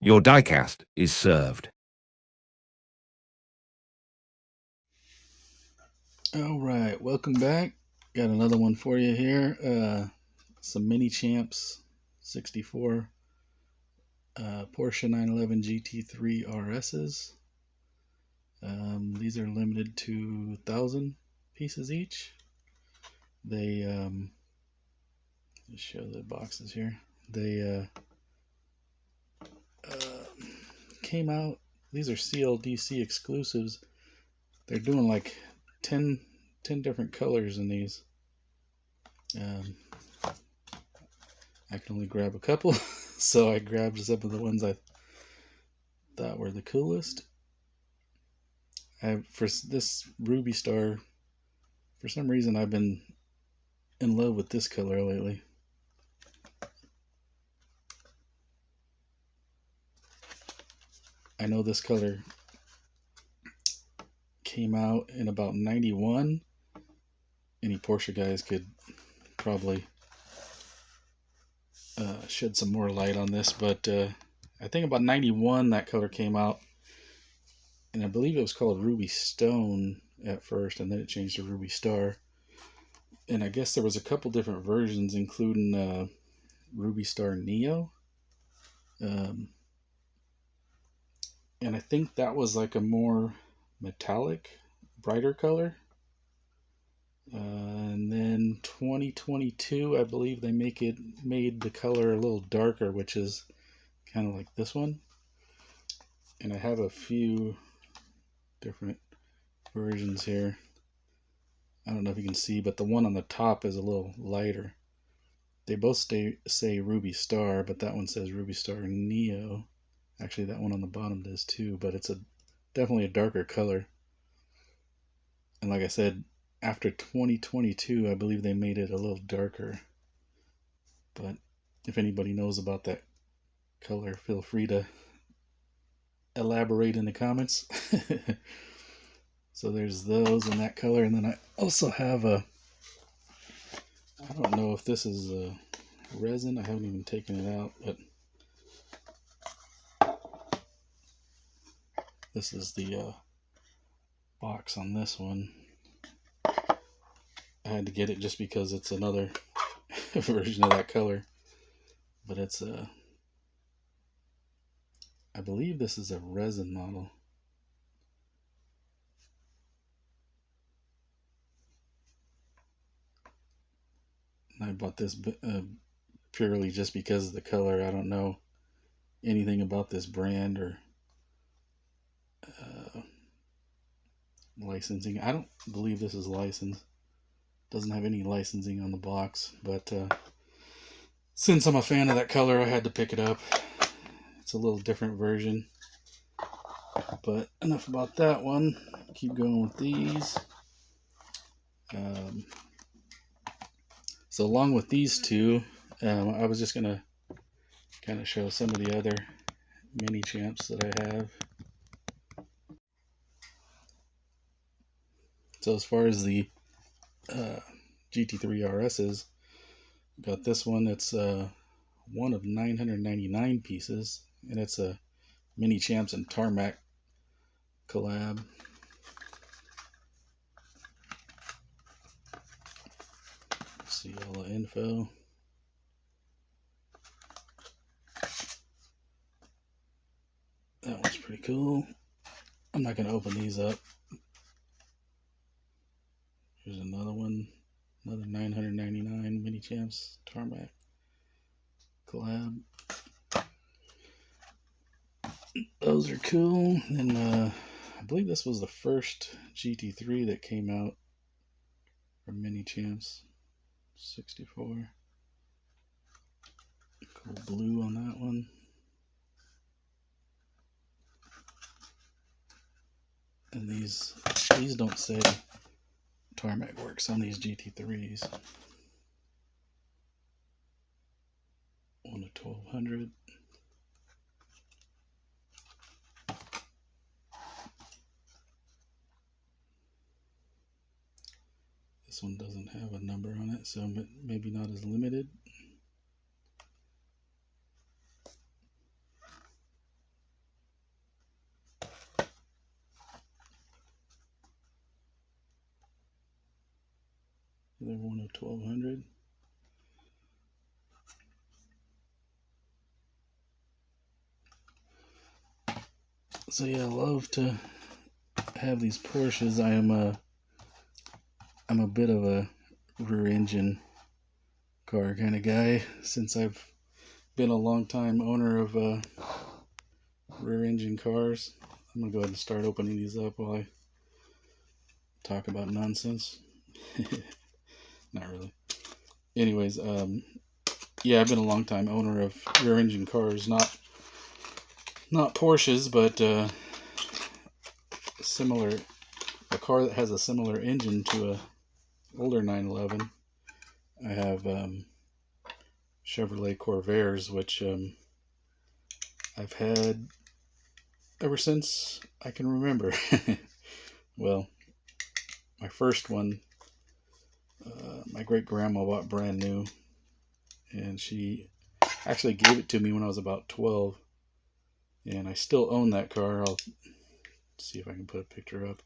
Your diecast is served. All right, welcome back. Got another one for you here. Some Minichamps 64 Porsche 911 GT3RSs. These are limited to 1,000 pieces each. They let's show the boxes here. They came out. These are CLDC exclusives. They're doing like 10 different colors in these. I can only grab a couple, so I grabbed some of the ones I thought were the coolest. For this Ruby Star, for some reason I've been in love with this color lately. I know this color came out in about 91. Any Porsche guys could probably shed some more light on this, but I think about 91 that color came out, and I believe it was called Ruby Stone at first, and then it changed to Ruby Star. And I guess there was a couple different versions, including Ruby Star Neo. And I think that was like a more metallic, brighter color. And then 2022, I believe they made the color a little darker, which is kind of like this one. And I have a few different versions here. I don't know if you can see, but the one on the top is a little lighter. They both say Ruby Star, but that one says Ruby Star Neo. Actually, that one on the bottom does too, but it's definitely a darker color. And like I said, after 2022, I believe they made it a little darker. But if anybody knows about that color, feel free to elaborate in the comments. So there's those in that color. And then I also have I don't know if this is resin. I haven't even taken it out, but this is the box on this one. I had to get it just because it's another version of that color. But it's I believe this is a resin model. And I bought this purely just because of the color. I don't know anything about this brand or licensing. I don't believe this is licensed. Doesn't have any licensing on the box, but since I'm a fan of that color, I had to pick it up. It's a little different version. But enough about that one. Keep going with these. So along with these two, I was just gonna kind of show some of the other Minichamps that I have. So as far as the GT3RSs, got this one. It's one of 999 pieces, and it's a Minichamps and Tarmac collab. See all the info. That one's pretty cool. I'm not going to open these up. Here's another one. Another 999 Minichamps Tarmac collab. Those are cool. And I believe this was the first GT3 that came out from Minichamps 64. Cool blue on that one. And these don't say Tarmac works on these GT3s. 1 of 1200. This one doesn't have a number on it, so maybe not as limited. Another one of 1200. So yeah, I love to have these Porsches. I'm a bit of a rear engine car kind of guy, since I've been a long time owner of rear engine cars. I'm gonna go ahead and start opening these up while I talk about nonsense. Not really. Anyways, yeah, I've been a long time owner of rear engine cars, not Porsches, but a car that has a similar engine to a older 911. I have Chevrolet Corvairs, which I've had ever since I can remember. Well, my first one, my great grandma bought brand new, and she actually gave it to me when I was about 12, and I still own that car. I'll see if I can put a picture up.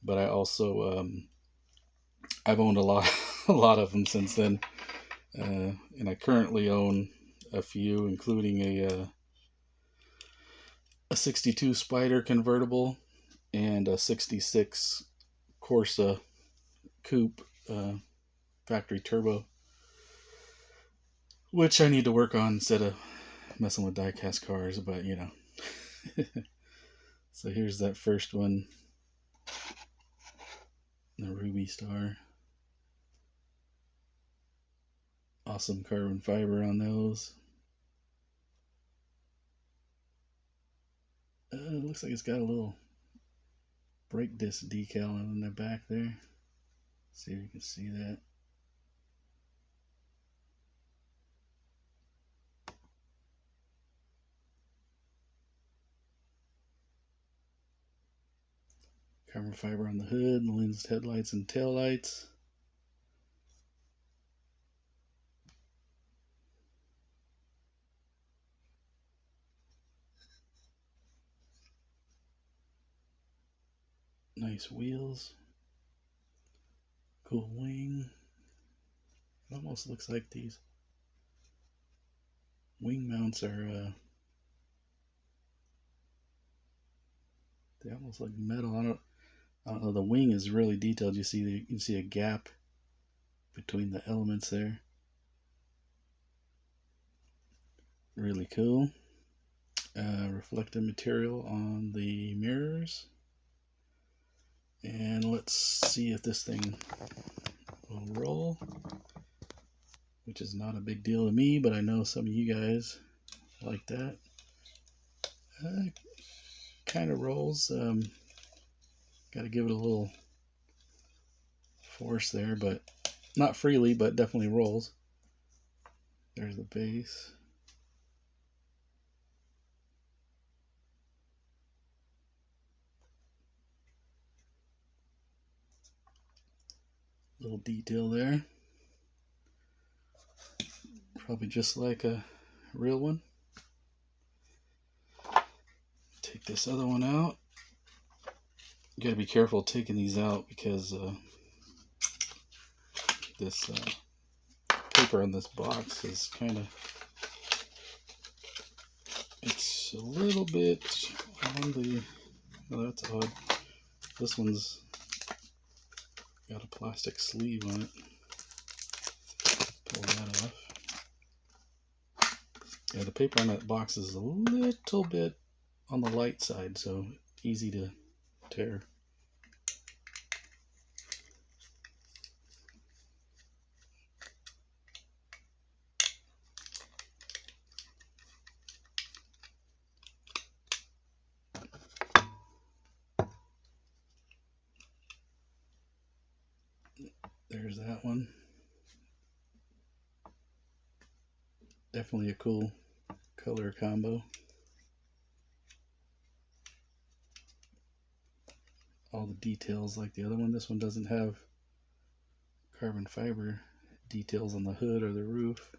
But I also I've owned a lot of them since then, and I currently own a few, including a 62 Spider convertible and a 66 Corsa coupe factory turbo, which I need to work on instead of messing with diecast cars, but you know. So here's that first one, the Ruby Star. Awesome carbon fiber on those. It looks like it's got a little brake disc decal on the back there. See if you can see that. Carbon fiber on the hood, lensed headlights and taillights. Nice wheels. Cool wing. It almost looks like these wing mounts are they almost look metal. I don't know. The wing is really detailed. You can see a gap between the elements there. Really cool. Reflective material on the mirrors. And let's see if this thing will roll, which is not a big deal to me, but I know some of you guys like that. Kind of rolls. Got to give it a little force there, but not freely, but definitely rolls. There's the base. Little detail there. Probably just like a real one. Take this other one out. You gotta be careful taking these out because this paper on this box is kind of, it's a little bit on the, oh, that's odd. This one's got a plastic sleeve on it. Pull that off. Yeah, the paper on that box is a little bit on the light side, so easy to tear. There's that one. Definitely a cool color combo. All the details like the other one. This one doesn't have carbon fiber details on the hood or the roof,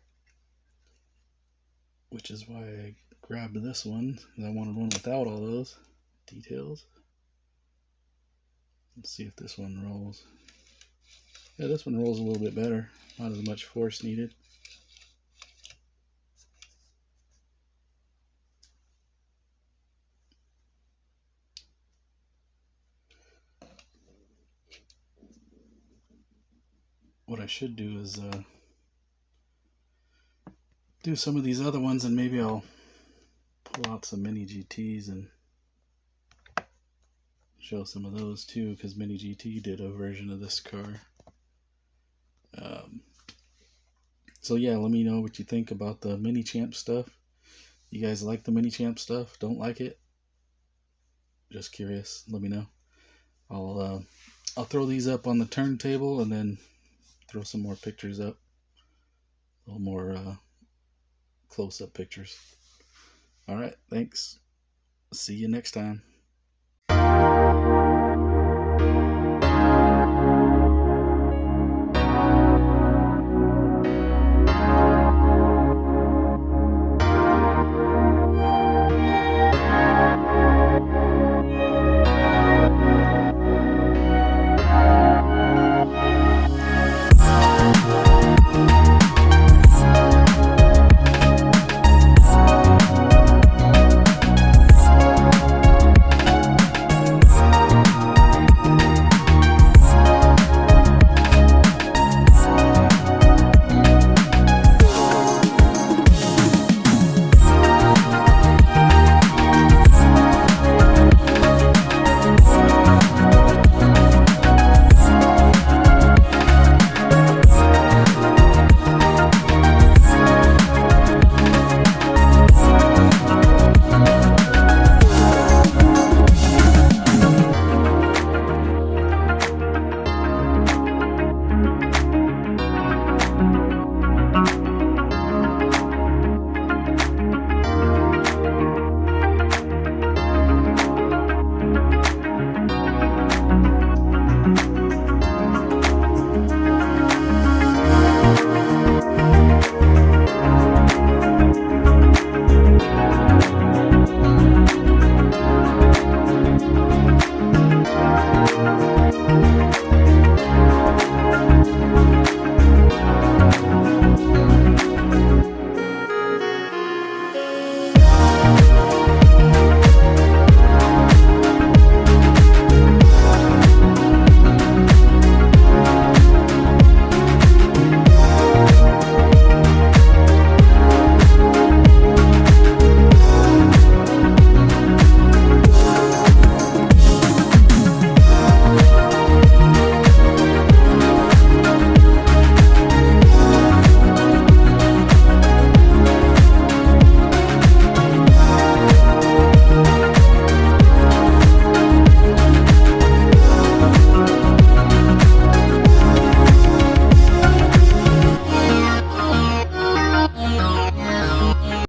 which is why I grabbed this one. I wanted one without all those details. Let's see if this one rolls. Yeah, this one rolls a little bit better. Not as much force needed. What I should do is do some of these other ones, and maybe I'll pull out some Mini GTs and show some of those too, because Mini GT did a version of this car. So yeah, let me know what you think about the Minichamps stuff. You guys like the Minichamps stuff? Don't like it? Just curious. Let me know. I'll throw these up on the turntable and then throw some more pictures up. A little more close-up pictures. All right, thanks. See you next time.